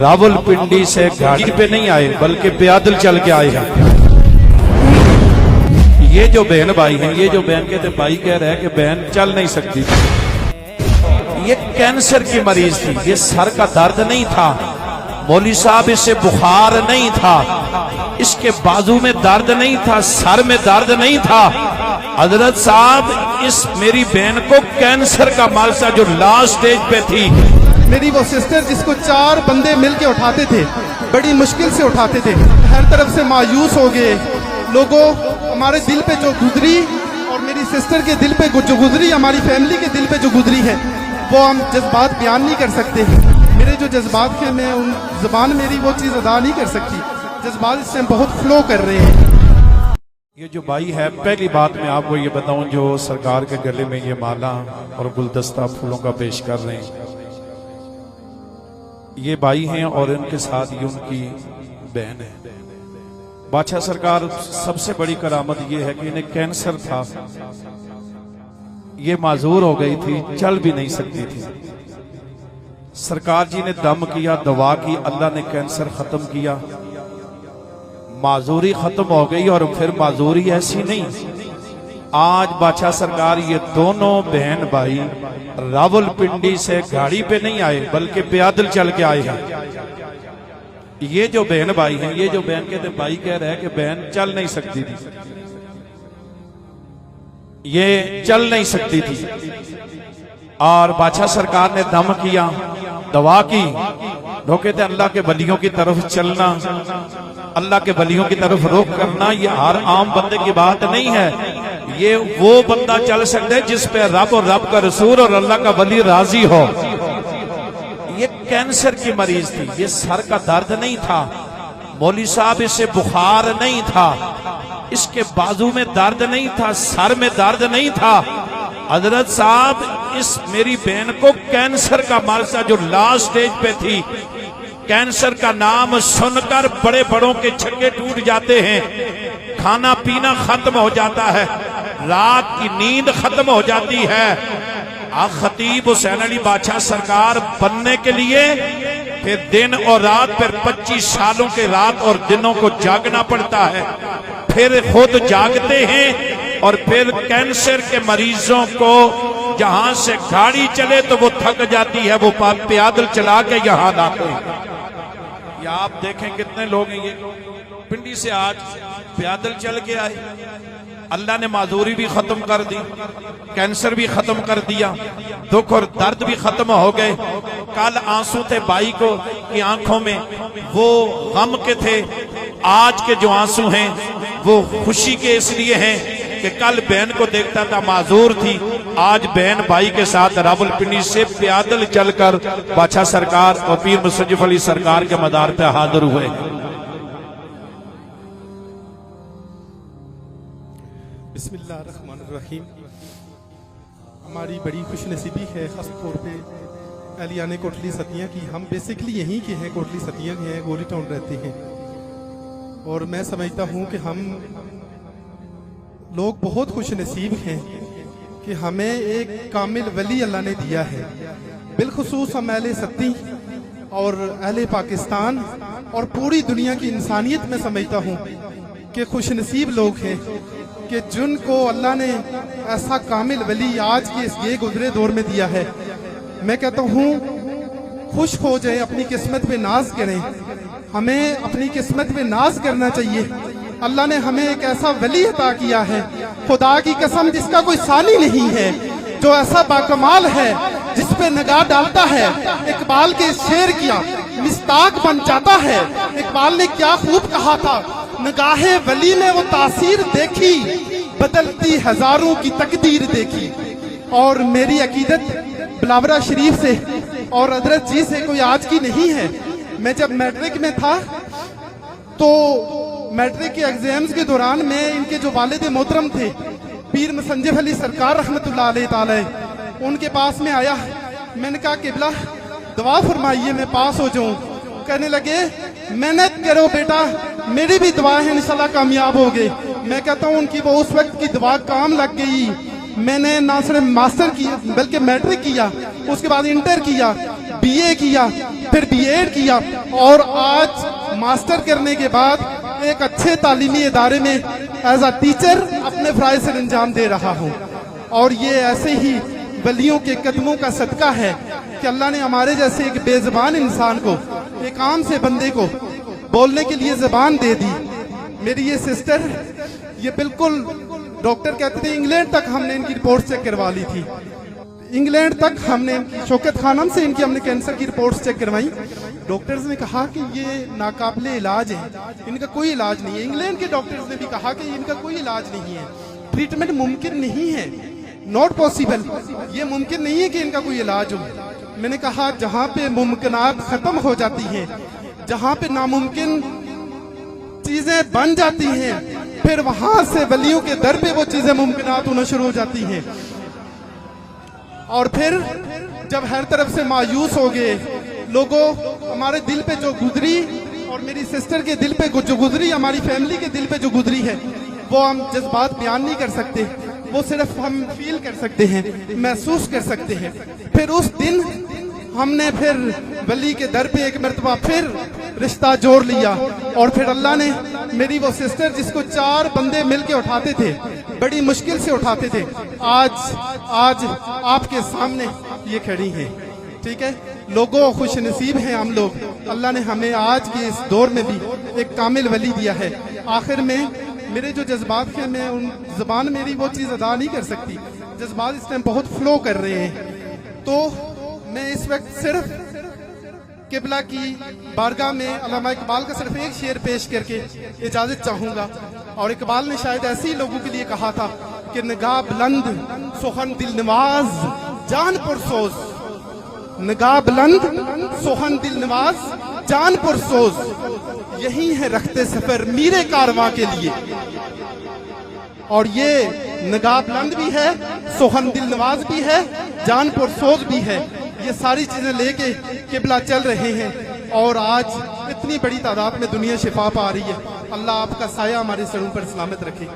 रावलपिंडी से गाड़ी पे नहीं आए बल्कि पैदल चल के आए हैं। ये जो बहन भाई हैं, ये जो बहन कहते भाई कह रहे हैं कि बहन चल नहीं सकती थी, ये कैंसर की मरीज थी। ये सर का दर्द नहीं था, मौलवी साहब इसे बुखार नहीं था, इसके बाजू में दर्द नहीं था, सर में दर्द नहीं था। हजरत साहब इस मेरी बहन को कैंसर का मरीज था जो लास्ट स्टेज पे थी। मेरी वो सिस्टर जिसको 4 बंदे मिलके उठाते थे, बड़ी मुश्किल से उठाते थे, हर तरफ से मायूस हो गए लोगों। हमारे दिल पे जो गुजरी और मेरी सिस्टर के दिल पे जो गुजरी, हमारी फैमिली के दिल पे जो गुजरी है, वो हम जज्बात बयान नहीं कर सकते। मेरे जो जज्बात हैं, मैं उन जुबान मेरी वो चीज़ अदा नहीं कर सकती। जज्बात इससे बहुत फ्लो कर रहे हैं। ये जो भाई है, पहली बात मैं आपको ये बताऊं, जो सरकार के गले में ये माला और गुलदस्ता फूलों का पेश कर रहे हैं, ये भाई हैं और इनके साथ ये उनकी बहन है। बादशाह सरकार सबसे बड़ी करामत ये है कि इन्हें कैंसर था, ये माजूर हो गई थी, चल भी नहीं सकती थी। सरकार जी ने दम किया, दवा की, अल्लाह ने कैंसर खत्म किया, माजूरी खत्म हो गई। और फिर माजूरी ऐसी नहीं, आज बादशाह सरकार ये दोनों बहन भाई रावलपिंडी से गाड़ी पे नहीं आए बल्कि पैदल चल के आए हैं। ये जो बहन भाई हैं, ये जो बहन कहते भाई कह रहे हैं कि बहन चल नहीं सकती थी, ये चल नहीं सकती थी। और बादशाह सरकार ने दम किया, दवा की, लोग कहते अल्लाह के वलियों की तरफ चलना, अल्लाह के वलियों की तरफ रुख करना, ये हर आम बंदे की बात नहीं है। ये वो बंदा चल सकता है जिस पे रब और रब का रसूल और अल्लाह का वली राजी हो। ये कैंसर की मरीज थी, ये सर का दर्द नहीं था, मौलवी साहब इसे बुखार नहीं था, इसके बाजू में दर्द नहीं था, सर में दर्द नहीं था। हजरत साहब इस मेरी बहन को कैंसर का मरीज था जो लास्ट स्टेज पे थी। कैंसर का नाम सुनकर बड़े बड़ों के छक्के टूट जाते हैं, खाना पीना खत्म हो जाता है, रात की नींद खत्म हो जाती है। खतीब हुसैन अली बादशाह सरकार बनने के लिए फिर दिन और रात, फिर 25 सालों के रात और दिनों को जागना पड़ता है, फिर खुद जागते हैं और फिर कैंसर के मरीजों को जहां से गाड़ी चले तो वो थक जाती है, वो पैदल चला के यहाँ लाते हैं। या आप देखें कितने लोग हैं, ये पिंडी से आज पैदल चल के आए। अल्लाह ने माजूरी भी खत्म कर दी, कैंसर भी खत्म कर दिया, दुख और दर्द भी खत्म हो गए। कल आंसू थे भाई को की आंखों में, वो गम के थे। आज के जो आंसू हैं वो खुशी के इसलिए हैं कि कल बहन को देखता था माजूर थी, आज बहन भाई के साथ रावलपिंडी से पैदल चलकर बादशाह सरकार और पीर मुसज्जफ अली सरकार के मदार पे हाजिर हुए। बिस्मिल्लाहिर्रहमानिर्रहीम। हमारी बड़ी खुशनसीबी है खास तौर पे अहलियाने कोटली सतिया की। हम बेसिकली यहीं के हैं, कोटली सतिया के हैं, गोली टाउन रहते हैं। और मैं समझता हूँ कि हम लोग बहुत खुशनसीब हैं कि हमें एक कामिल वली अल्लाह ने दिया है। बिलखुसूस हम अहले सत्ती और अहले पाकिस्तान और पूरी दुनिया की इंसानियत में समझता हूँ कि खुशनसीब लोग हैं कि जिनको अल्लाह ने ऐसा कामिल वली आज के इस ये गुजरे दौर में दिया है। मैं कहता हूँ खुश हो जाए, अपनी किस्मत पे नाज करें। हमें अपनी किस्मत पे नाज करना चाहिए। अल्लाह ने हमें एक ऐसा वली अता किया है, खुदा की कसम, जिसका कोई सानी नहीं है, जो ऐसा बाकमाल है, जिस पे निगाह डालता है। इकबाल के शेर किया मिस्ताक बन जाता है। इकबाल ने क्या खूब कहा था, निगाहे वली में वो तासीर देखी, बदलती हजारों की तकदीर देखी। और मेरी अकीदत बिलावरा शरीफ से और हजरत जी से कोई आज की नहीं है। मैं जब मैट्रिक में था तो मैट्रिक के एग्जाम्स के दौरान मैं इनके जो वालिद मोहतरम थे पीर मुसज्जफ अली सरकार रहमतुल्लाह अलैह, उनके पास में आया। मैंने कहा किबला दुआ फरमाइए मैं पास हो जाऊं। कहने लगे मेहनत करो बेटा, मेरी भी दुआ है इंशाल्लाह कामयाब हो गए। मैं कहता हूँ उनकी वो उस वक्त की दुआ काम लग गई। मैंने ना सिर्फ मास्टर किया बल्कि मैट्रिक किया, उसके बाद इंटर किया, बीए किया, फिर बीएड किया और आज मास्टर करने के बाद एक अच्छे तालीमी इदारे में एज अ टीचर अपने फराइज से अंजाम दे रहा हूँ। और ये ऐसे ही वलियों के कदमों का सदका है कि अल्लाह ने हमारे जैसे एक बेज़बान इंसान को, एक आम से बंदे को बोलने के लिए ज़बान दे दी। मेरी ये सिस्टर, ये बिल्कुल डॉक्टर कहते थे, इंग्लैंड तक हमने इनकी रिपोर्ट चेक करवा ली थी। इंग्लैंड तक हमने शौकत खानम से इनकी हमने कैंसर की रिपोर्ट्स चेक करवाई। डॉक्टर्स ने कहा कि ये नाकाबिले इलाज है, इनका कोई इलाज नहीं है। इंग्लैंड के डॉक्टर्स ने भी कहा कि इनका कोई इलाज नहीं है, ट्रीटमेंट मुमकिन नहीं है, नॉट पॉसिबल, ये मुमकिन नहीं है कि इनका कोई इलाज हो। मैंने कहा जहाँ पे मुमकिनात खत्म हो जाती हैं, जहाँ पे नामुमकिन चीजें बन जाती हैं, फिर वहां से वलियों के दर पे वो चीजें मुमकिनात होना शुरू हो जाती हैं। और फिर जब हर तरफ से मायूस हो गए लोगों, हमारे दिल पे जो गुजरी और मेरी सिस्टर के दिल पे जो गुजरी, हमारी फैमिली के दिल पे जो गुजरी है, वो हम जज्बात बयान नहीं कर सकते, वो सिर्फ हम फील कर सकते हैं, महसूस कर सकते हैं। फिर उस दिन हमने फिर वली के दर पे एक मरतबा फिर रिश्ता जोड़ लिया और फिर अल्लाह ने मेरी वो सिस्टर, जिसको 4 बंदे मिलके उठाते थे, बड़ी मुश्किल से उठाते थे, आज आपके सामने ये खड़ी है। ठीक है लोगों, खुश नसीब हैं हम लोग, अल्लाह ने हमें आज के इस दौर में भी एक कामिल वली दिया है। आखिर में मेरे जो जज्बात हैं, मैं उन जबान मेरी वो चीज़ अदा नहीं कर सकती, जज्बात इस टाइम बहुत फ्लो कर रहे हैं। तो मैं इस वक्त सिर्फ किबला की बारगाह में अल्लामा इकबाल का सिर्फ एक शेर पेश करके इजाजत चाहूंगा। और इकबाल ने शायद ऐसे ही लोगों के लिए कहा था कि निगाह बुलंद सुखन दिल नवाज जान पुरसोज, निगाह बुलंद सुखन दिल नवाज जान पुरसोज, यही है रखते सफर मीरे कारवां के लिए। और ये निगाह बुलंद भी है, सुखन दिल नवाज भी है, जान पुरसोज भी है। ये सारी चीजें लेके किबला चल रहे हैं और आज इतनी बड़ी तादाद में दुनिया शिफा पा रही है। अल्लाह आपका साया हमारे सरों पर सलामत रखे।